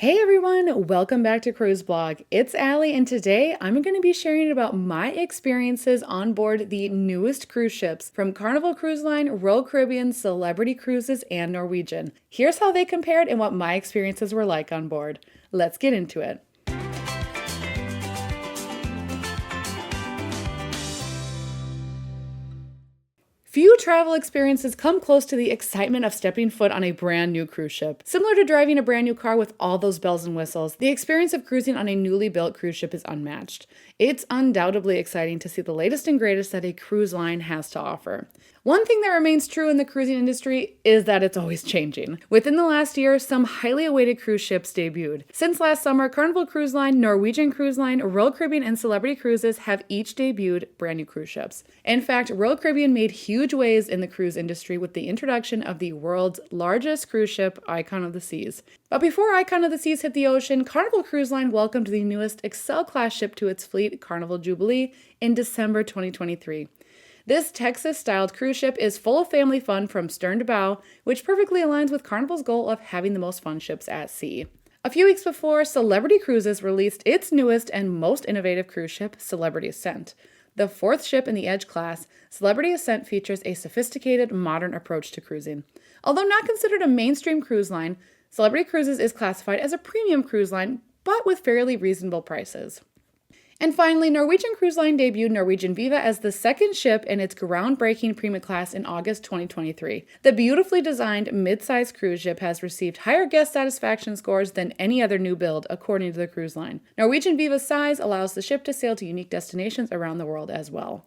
Hey everyone, welcome back to Cruise Blog. It's Allie, and today I'm going to be sharing about my experiences on board the newest cruise ships from Carnival Cruise Line, Royal Caribbean, Celebrity Cruises, and Norwegian. Here's how they compared and what my experiences were like on board. Let's get into it. Few travel experiences come close to the excitement of stepping foot on a brand new cruise ship. Similar to driving a brand new car with all those bells and whistles, the experience of cruising on a newly built cruise ship is unmatched. It's undoubtedly exciting to see the latest and greatest that a cruise line has to offer. One thing that remains true in the cruising industry is that it's always changing. Within the last year, some highly awaited cruise ships debuted. Since last summer, Carnival Cruise Line, Norwegian Cruise Line, Royal Caribbean, and Celebrity Cruises have each debuted brand new cruise ships. In fact, Royal Caribbean made huge waves in the cruise industry with the introduction of the world's largest cruise ship, Icon of the Seas. But before Icon of the Seas hit the ocean, Carnival Cruise Line welcomed the newest Excel-class ship to its fleet, Carnival Jubilee, in December 2023. This Texas-styled cruise ship is full of family fun from stern to bow, which perfectly aligns with Carnival's goal of having the most fun ships at sea. A few weeks before, Celebrity Cruises released its newest and most innovative cruise ship, Celebrity Ascent. The fourth ship in the Edge class, Celebrity Ascent features a sophisticated, modern approach to cruising. Although not considered a mainstream cruise line, Celebrity Cruises is classified as a premium cruise line, but with fairly reasonable prices. And finally, Norwegian Cruise Line debuted Norwegian Viva as the second ship in its groundbreaking premium class in August 2023. The beautifully designed mid-size cruise ship has received higher guest satisfaction scores than any other new build, according to the cruise line. Norwegian Viva's size allows the ship to sail to unique destinations around the world as well.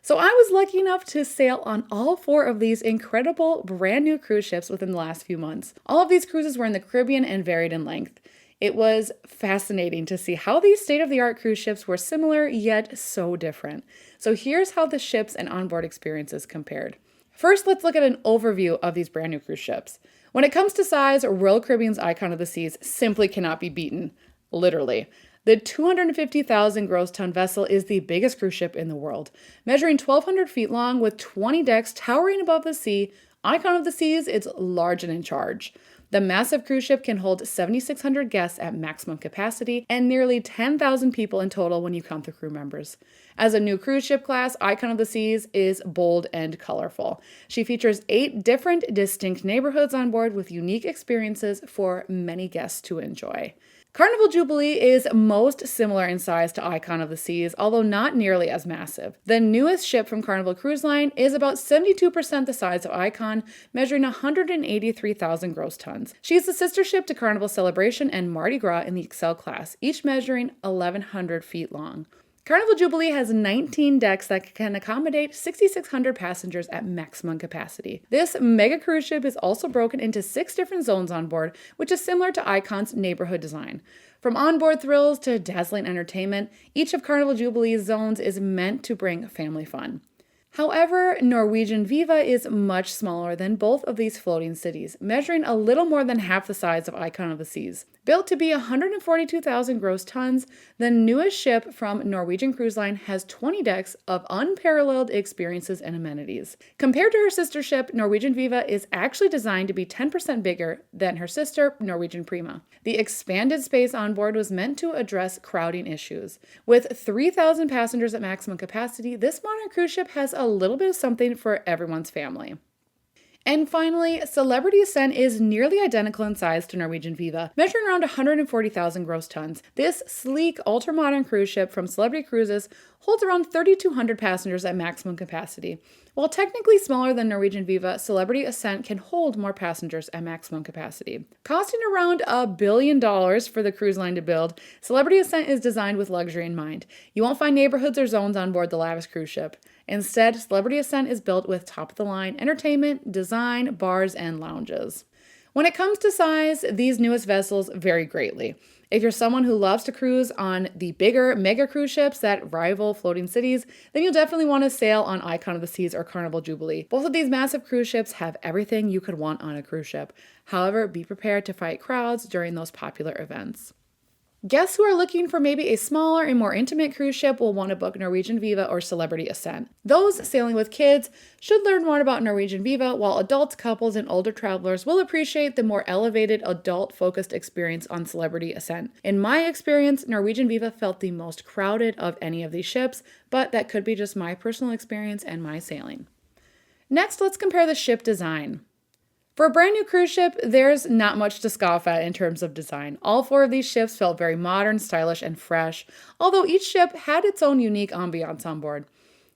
So I was lucky enough to sail on all four of these incredible brand new cruise ships within the last few months. All of these cruises were in the Caribbean and varied in length. It was fascinating to see how these state-of-the-art cruise ships were similar yet so different. So here's how the ships and onboard experiences compared. First, let's look at an overview of these brand new cruise ships. When it comes to size, Royal Caribbean's Icon of the Seas simply cannot be beaten. Literally. The 250,000 gross ton vessel is the biggest cruise ship in the world. Measuring 1,200 feet long with 20 decks towering above the sea, Icon of the Seas is large and in charge. The massive cruise ship can hold 7,600 guests at maximum capacity and nearly 10,000 people in total when you count the crew members. As a new cruise ship class, Icon of the Seas is bold and colorful. She features 8 different distinct neighborhoods on board with unique experiences for many guests to enjoy. Carnival Jubilee is most similar in size to Icon of the Seas, although not nearly as massive. The newest ship from Carnival Cruise Line is about 72% the size of Icon, measuring 183,000 gross tons. She is the sister ship to Carnival Celebration and Mardi Gras in the Excel class, each measuring 1,100 feet long. Carnival Jubilee has 19 decks that can accommodate 6,600 passengers at maximum capacity. This mega cruise ship is also broken into 6 different zones on board, which is similar to Icon's neighborhood design. From onboard thrills to dazzling entertainment, each of Carnival Jubilee's zones is meant to bring family fun. However, Norwegian Viva is much smaller than both of these floating cities, measuring a little more than half the size of Icon of the Seas. Built to be 142,000 gross tons, the newest ship from Norwegian Cruise Line has 20 decks of unparalleled experiences and amenities. Compared to her sister ship, Norwegian Viva is actually designed to be 10% bigger than her sister, Norwegian Prima. The expanded space on board was meant to address crowding issues. With 3,000 passengers at maximum capacity, this modern cruise ship has a little bit of something for everyone's family. And finally, Celebrity Ascent is nearly identical in size to Norwegian Viva, measuring around 140,000 gross tons. This sleek, ultra-modern cruise ship from Celebrity Cruises holds around 3,200 passengers at maximum capacity. While technically smaller than Norwegian Viva, Celebrity Ascent can hold more passengers at maximum capacity. Costing around $1 billion for the cruise line to build, Celebrity Ascent is designed with luxury in mind. You won't find neighborhoods or zones on board the lavish cruise ship. Instead, Celebrity Ascent is built with top-of-the-line entertainment, design, bars, and lounges. When it comes to size, these newest vessels vary greatly. If you're someone who loves to cruise on the bigger mega cruise ships that rival floating cities, then you'll definitely want to sail on Icon of the Seas or Carnival Jubilee. Both of these massive cruise ships have everything you could want on a cruise ship. However, be prepared to fight crowds during those popular events. Guests who are looking for maybe a smaller and more intimate cruise ship will want to book Norwegian Viva or Celebrity Ascent. Those sailing with kids should learn more about Norwegian Viva, while adults, couples, and older travelers will appreciate the more elevated, adult-focused experience on Celebrity Ascent. In my experience, Norwegian Viva felt the most crowded of any of these ships, but that could be just my personal experience and my sailing. Next, let's compare the ship design. For a brand new cruise ship, there's not much to scoff at in terms of design. All 4 of these ships felt very modern, stylish, and fresh, although each ship had its own unique ambiance on board.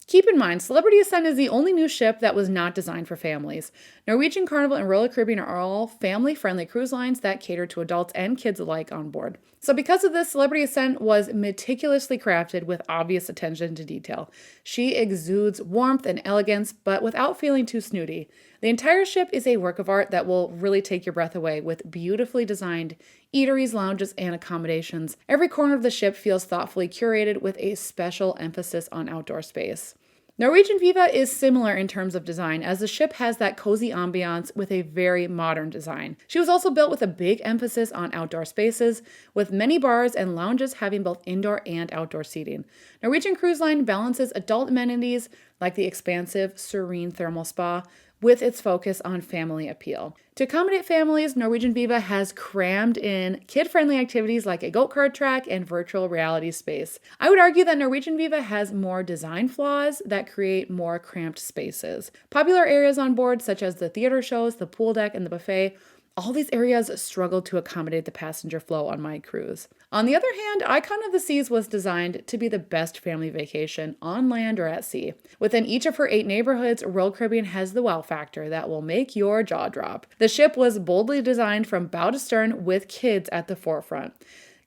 Keep in mind, Celebrity Ascent is the only new ship that was not designed for families. Norwegian, Carnival, and Royal Caribbean are all family-friendly cruise lines that cater to adults and kids alike on board. So because of this, Celebrity Ascent was meticulously crafted with obvious attention to detail. She exudes warmth and elegance, but without feeling too snooty. The entire ship is a work of art that will really take your breath away, with beautifully designed eateries, lounges, and accommodations. Every corner of the ship feels thoughtfully curated with a special emphasis on outdoor space. Norwegian Viva is similar in terms of design, as the ship has that cozy ambiance with a very modern design. She was also built with a big emphasis on outdoor spaces, with many bars and lounges having both indoor and outdoor seating. Norwegian Cruise Line balances adult amenities like the expansive, serene thermal spa with its focus on family appeal. To accommodate families, Norwegian Viva has crammed in kid-friendly activities like a go-kart track and virtual reality space. I would argue that Norwegian Viva has more design flaws that create more cramped spaces. Popular areas on board, such as the theater shows, the pool deck, and the buffet, all these areas struggled to accommodate the passenger flow on my cruise. On the other hand, Icon of the Seas was designed to be the best family vacation on land or at sea. Within each of her 8 neighborhoods, Royal Caribbean has the wow factor that will make your jaw drop. The ship was boldly designed from bow to stern with kids at the forefront.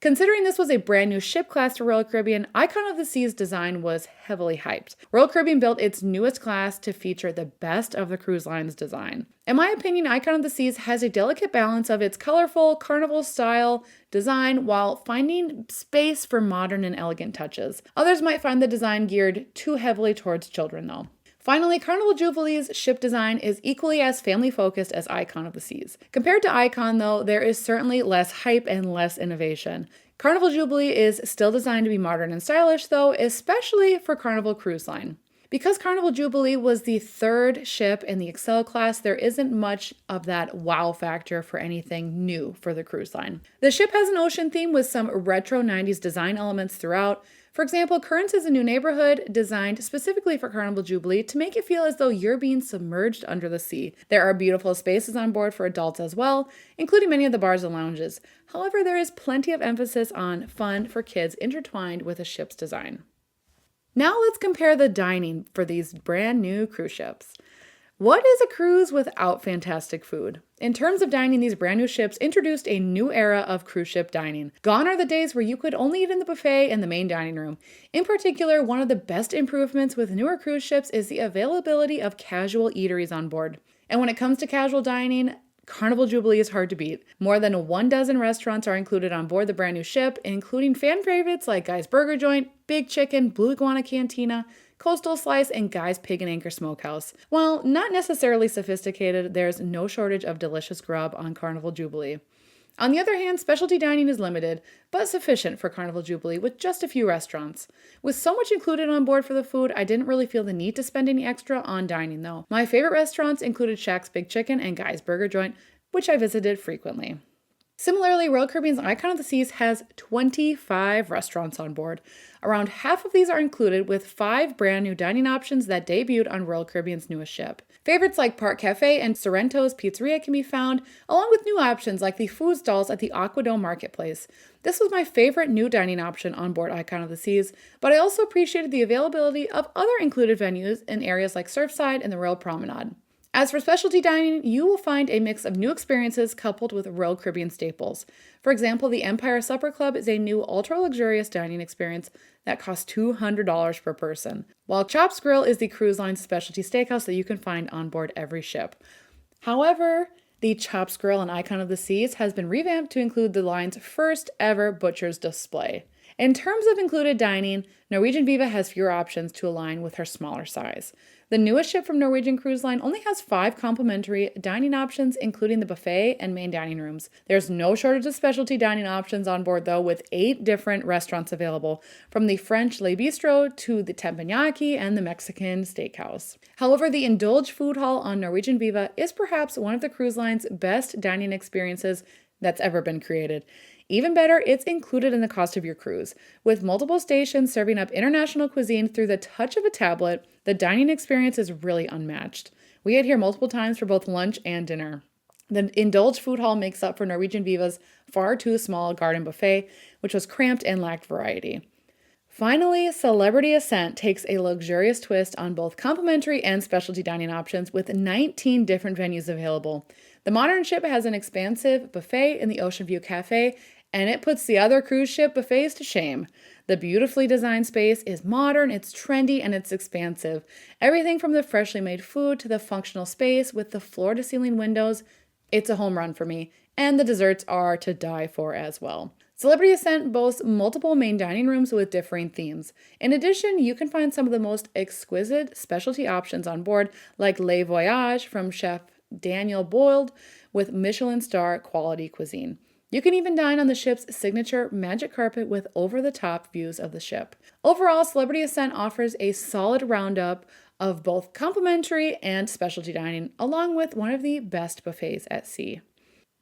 Considering this was a brand new ship class to Royal Caribbean, Icon of the Seas design was heavily hyped. Royal Caribbean built its newest class to feature the best of the cruise line's design. In my opinion, Icon of the Seas has a delicate balance of its colorful, carnival style design while finding space for modern and elegant touches. Others might find the design geared too heavily towards children though. Finally, Carnival Jubilee's ship design is equally as family-focused as Icon of the Seas. Compared to Icon, though, there is certainly less hype and less innovation. Carnival Jubilee is still designed to be modern and stylish, though, especially for Carnival Cruise Line. Because Carnival Jubilee was the 3rd ship in the Excel class, there isn't much of that wow factor for anything new for the cruise line. The ship has an ocean theme with some retro 90s design elements throughout. For example, Currents is a new neighborhood designed specifically for Carnival Jubilee to make it feel as though you're being submerged under the sea. There are beautiful spaces on board for adults as well, including many of the bars and lounges. However, there is plenty of emphasis on fun for kids intertwined with the ship's design. Now let's compare the dining for these brand new cruise ships. What is a cruise without fantastic food? In terms of dining, these brand new ships introduced a new era of cruise ship dining. Gone are the days where you could only eat in the buffet and the main dining room. In particular, one of the best improvements with newer cruise ships is the availability of casual eateries on board. And when it comes to casual dining, Carnival Jubilee is hard to beat. More than 12 restaurants are included on board the brand new ship, including fan favorites like Guy's Burger Joint, Big Chicken, Blue Iguana Cantina, Coastal Slice, and Guy's Pig and Anchor Smokehouse. While not necessarily sophisticated, there's no shortage of delicious grub on Carnival Jubilee. On the other hand, specialty dining is limited, but sufficient for Carnival Jubilee with just a few restaurants. With so much included on board for the food, I didn't really feel the need to spend any extra on dining though. My favorite restaurants included Shaq's Big Chicken and Guy's Burger Joint, which I visited frequently. Similarly, Royal Caribbean's Icon of the Seas has 25 restaurants on board. Around half of these are included with 5 brand new dining options that debuted on Royal Caribbean's newest ship. Favorites like Park Cafe and Sorrento's Pizzeria can be found, along with new options like the food stalls at the Aquadome Marketplace. This was my favorite new dining option on board Icon of the Seas, but I also appreciated the availability of other included venues in areas like Surfside and the Royal Promenade. As for specialty dining, you will find a mix of new experiences coupled with Royal Caribbean staples. For example, the Empire Supper Club is a new ultra-luxurious dining experience that costs $200 per person, while Chops Grill is the cruise line's specialty steakhouse that you can find on board every ship. However, the Chops Grill on Icon of the Seas has been revamped to include the line's first ever butcher's display. In terms of included dining, Norwegian Viva has fewer options to align with her smaller size. The newest ship from Norwegian Cruise Line only has 5 complimentary dining options, including the buffet and main dining rooms. There's no shortage of specialty dining options on board, though, with 8 different restaurants available, from the French Le Bistro to the teppanyaki and the Mexican steakhouse. However, the Indulge Food Hall on Norwegian Viva is perhaps one of the cruise line's best dining experiences that's ever been created. Even better, it's included in the cost of your cruise. With multiple stations serving up international cuisine through the touch of a tablet, the dining experience is really unmatched. We ate here multiple times for both lunch and dinner. The Indulge Food Hall makes up for Norwegian Viva's far too small garden buffet, which was cramped and lacked variety. Finally, Celebrity Ascent takes a luxurious twist on both complimentary and specialty dining options with 19 different venues available. The modern ship has an expansive buffet in the Ocean View Cafe, and it puts the other cruise ship buffets to shame. The beautifully designed space is modern, it's trendy, and it's expansive. Everything from the freshly made food to the functional space with the floor-to-ceiling windows, it's a home run for me, and the desserts are to die for as well. Celebrity Ascent boasts multiple main dining rooms with differing themes. In addition, you can find some of the most exquisite specialty options on board, like Le Voyage from Chef Daniel Boiled, with Michelin star quality cuisine. You can even dine on the ship's signature magic carpet with over-the-top views of the ship. Overall, Celebrity Ascent offers a solid roundup of both complimentary and specialty dining, along with one of the best buffets at sea.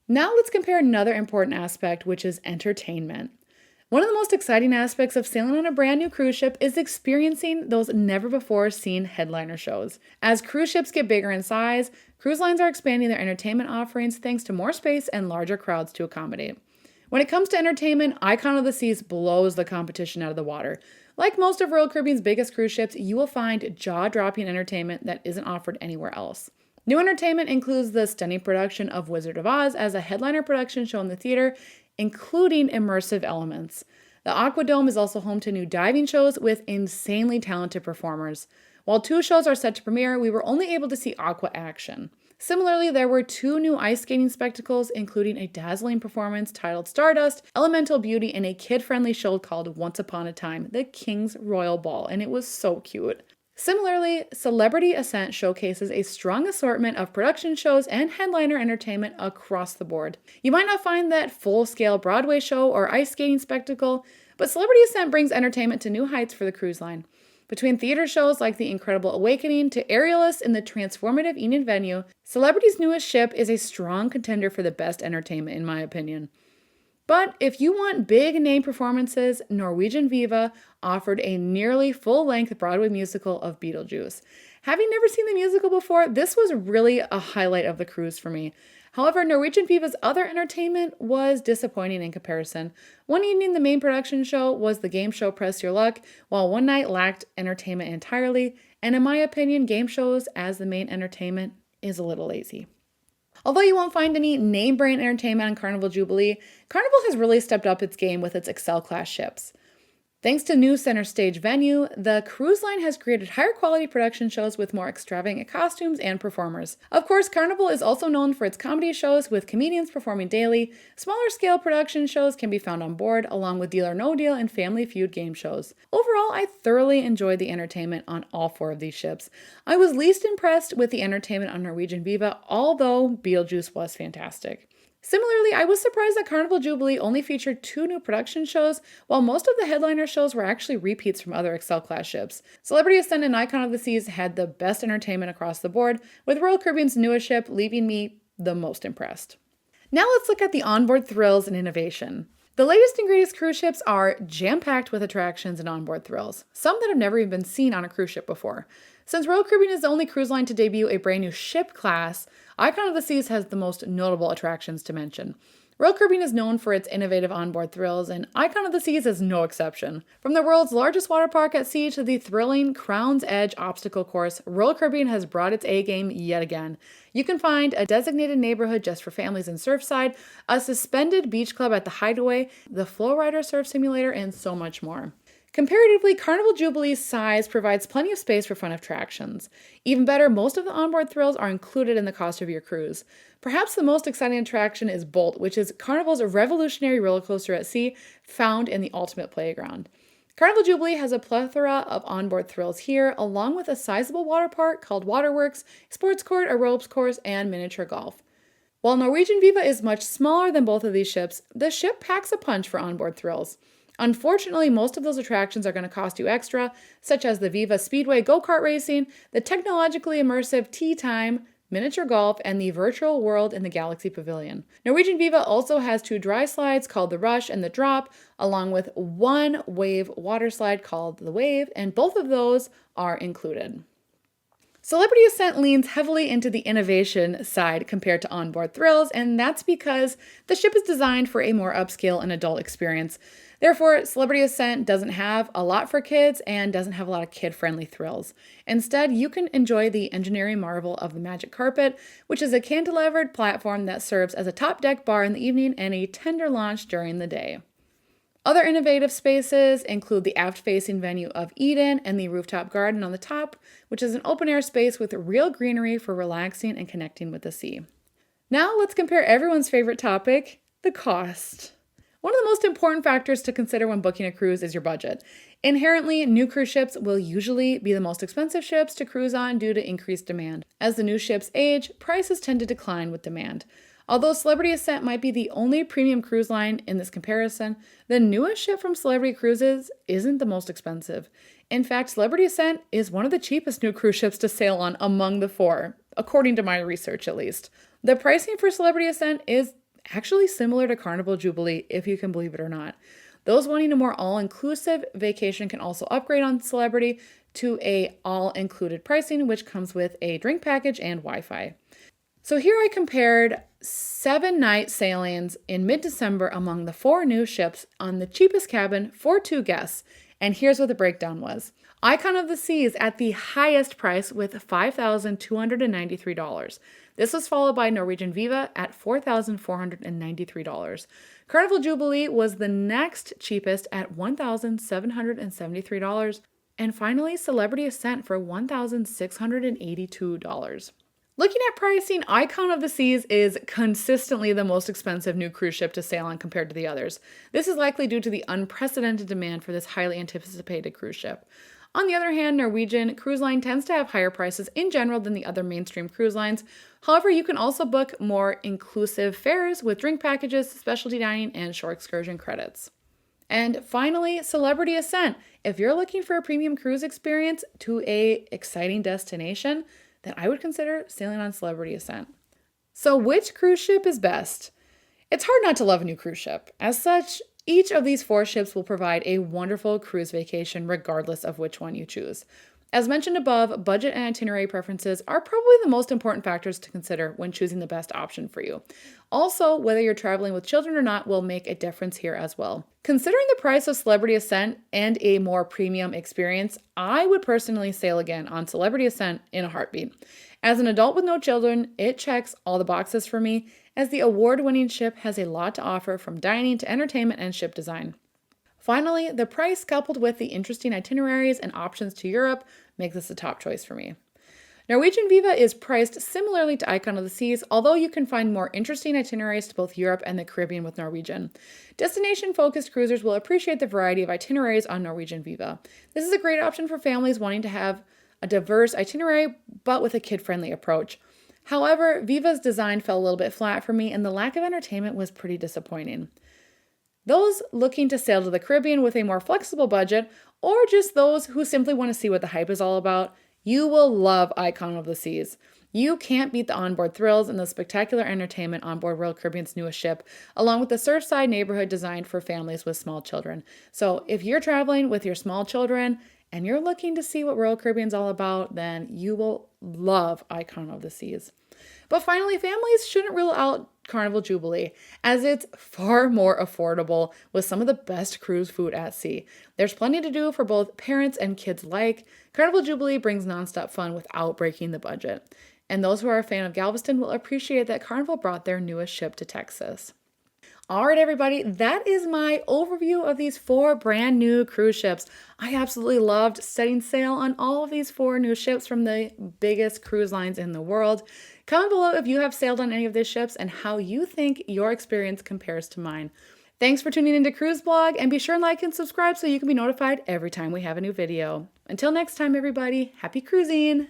Now let's compare another important aspect, which is entertainment. One of the most exciting aspects of sailing on a brand new cruise ship is experiencing those never-before-seen headliner shows. As cruise ships get bigger in size, cruise lines are expanding their entertainment offerings thanks to more space and larger crowds to accommodate. When it comes to entertainment, Icon of the Seas blows the competition out of the water. Like most of Royal Caribbean's biggest cruise ships, you will find jaw-dropping entertainment that isn't offered anywhere else. New entertainment includes the stunning production of Wizard of Oz as a headliner production show in the theater, including immersive elements. The Aquadome is also home to new diving shows with insanely talented performers. While 2 shows are set to premiere, we were only able to see aqua action. Similarly, there were 2 new ice skating spectacles, including a dazzling performance titled Stardust, Elemental Beauty, and a kid-friendly show called Once Upon a Time, the King's Royal Ball, and it was so cute. Similarly, Celebrity Ascent showcases a strong assortment of production shows and headliner entertainment across the board. You might not find that full-scale Broadway show or ice skating spectacle, but Celebrity Ascent brings entertainment to new heights for the cruise line. Between theater shows like The Incredible Awakening to Aerialists in the transformative Enid venue, Celebrity's newest ship is a strong contender for the best entertainment, in my opinion. But if you want big name performances, Norwegian Viva offered a nearly full-length Broadway musical of Beetlejuice. Having never seen the musical before, this was really a highlight of the cruise for me. However, Norwegian Viva's other entertainment was disappointing in comparison. One evening, the main production show was the game show Press Your Luck, while one night lacked entertainment entirely, and in my opinion, game shows as the main entertainment is a little lazy. Although you won't find any name-brand entertainment on Carnival Jubilee, Carnival has really stepped up its game with its Excel-class ships. Thanks to new center stage venue, the cruise line has created higher quality production shows with more extravagant costumes and performers. Of course, Carnival is also known for its comedy shows with comedians performing daily. Smaller scale production shows can be found on board, along with Deal or No Deal and Family Feud game shows. Overall, I thoroughly enjoyed the entertainment on all 4 of these ships. I was least impressed with the entertainment on Norwegian Viva, although Beetlejuice was fantastic. Similarly, I was surprised that Carnival Jubilee only featured 2 new production shows, while most of the headliner shows were actually repeats from other Excel-class ships. Celebrity Ascent and Icon of the Seas had the best entertainment across the board, with Royal Caribbean's newest ship leaving me the most impressed. Now let's look at the onboard thrills and innovation. The latest and greatest cruise ships are jam-packed with attractions and onboard thrills, some that have never even been seen on a cruise ship before. Since Royal Caribbean is the only cruise line to debut a brand new ship class, Icon of the Seas has the most notable attractions to mention. Royal Caribbean is known for its innovative onboard thrills, and Icon of the Seas is no exception. From the world's largest water park at sea to the thrilling Crown's Edge obstacle course, Royal Caribbean has brought its A-game yet again. You can find a designated neighborhood just for families in Surfside, a suspended beach club at the Hideaway, the Flow Rider Surf Simulator, and so much more. Comparatively, Carnival Jubilee's size provides plenty of space for fun attractions. Even better, most of the onboard thrills are included in the cost of your cruise. Perhaps the most exciting attraction is Bolt, which is Carnival's revolutionary roller coaster at sea found in the ultimate playground. Carnival Jubilee has a plethora of onboard thrills here, along with a sizable water park called Waterworks, sports court, a ropes course, and miniature golf. While Norwegian Viva is much smaller than both of these ships, the ship packs a punch for onboard thrills. Unfortunately, most of those attractions are going to cost you extra, such as the Viva Speedway go-kart racing, the technologically immersive Tea Time, miniature golf, and the virtual world in the Galaxy Pavilion. Norwegian Viva also has 2 dry slides called the Rush and the Drop, along with 1 wave water slide called the Wave, and both of those are included. Celebrity Ascent leans heavily into the innovation side compared to onboard thrills, and that's because the ship is designed for a more upscale and adult experience. Therefore, Celebrity Ascent doesn't have a lot for kids and doesn't have a lot of kid-friendly thrills. Instead, you can enjoy the engineering marvel of the Magic Carpet, which is a cantilevered platform that serves as a top deck bar in the evening and a tender launch during the day. Other innovative spaces include the aft-facing venue of Eden and the rooftop garden on the top, which is an open-air space with real greenery for relaxing and connecting with the sea. Now let's compare everyone's favorite topic, the cost. One of the most important factors to consider when booking a cruise is your budget. Inherently, new cruise ships will usually be the most expensive ships to cruise on due to increased demand. As the new ships age, prices tend to decline with demand. Although Celebrity Ascent might be the only premium cruise line in this comparison, the newest ship from Celebrity Cruises isn't the most expensive. In fact, Celebrity Ascent is one of the cheapest new cruise ships to sail on among the 4, according to my research at least. The pricing for Celebrity Ascent is actually similar to Carnival Jubilee, if you can believe it or not. Those wanting a more all-inclusive vacation can also upgrade on Celebrity to a all-included pricing, which comes with a drink package and Wi-Fi. So here I compared 7-night sailings in mid-December among the 4 new ships on the cheapest cabin for 2 guests, and here's what the breakdown was. Icon of the Seas at the highest price with $5,293. This was followed by Norwegian Viva at $4,493. Carnival Jubilee was the next cheapest at $1,773. And finally, Celebrity Ascent for $1,682. Looking at pricing, Icon of the Seas is consistently the most expensive new cruise ship to sail on compared to the others. This is likely due to the unprecedented demand for this highly anticipated cruise ship. On the other hand, Norwegian Cruise Line tends to have higher prices in general than the other mainstream cruise lines. However, you can also book more inclusive fares with drink packages, specialty dining, and shore excursion credits. And finally, Celebrity Ascent. If you're looking for a premium cruise experience to an exciting destination, then I would consider sailing on Celebrity Ascent. So which cruise ship is best? It's hard not to love a new cruise ship. As such, each of these 4 ships will provide a wonderful cruise vacation regardless of which one you choose. As mentioned above, budget and itinerary preferences are probably the most important factors to consider when choosing the best option for you. Also, whether you're traveling with children or not will make a difference here as well. Considering the price of Celebrity Ascent and a more premium experience, I would personally sail again on Celebrity Ascent in a heartbeat. As an adult with no children, it checks all the boxes for me, as the award-winning ship has a lot to offer from dining to entertainment and ship design. Finally, the price coupled with the interesting itineraries and options to Europe make this a top choice for me. Norwegian Viva is priced similarly to Icon of the Seas, although you can find more interesting itineraries to both Europe and the Caribbean with Norwegian. Destination-focused cruisers will appreciate the variety of itineraries on Norwegian Viva. This is a great option for families wanting to have a diverse itinerary, but with a kid-friendly approach. However, Viva's design fell a little bit flat for me, and the lack of entertainment was pretty disappointing. Those looking to sail to the Caribbean with a more flexible budget, or just those who simply want to see what the hype is all about, you will love Icon of the Seas. You can't beat the onboard thrills and the spectacular entertainment on board Royal Caribbean's newest ship, along with the surfside neighborhood designed for families with small children. So if you're traveling with your small children and you're looking to see what Royal Caribbean's all about, then you will love Icon of the Seas. But finally, families shouldn't rule out Carnival Jubilee, as it's far more affordable with some of the best cruise food at sea. There's plenty to do for both parents and kids alike. Carnival Jubilee brings nonstop fun without breaking the budget. And those who are a fan of Galveston will appreciate that Carnival brought their newest ship to Texas. All right, everybody, that is my overview of these 4 brand new cruise ships. I absolutely loved setting sail on all of these 4 new ships from the biggest cruise lines in the world. Comment below if you have sailed on any of these ships and how you think your experience compares to mine. Thanks for tuning into Cruise Blog, and be sure and like and subscribe so you can be notified every time we have a new video. Until next time, everybody, happy cruising!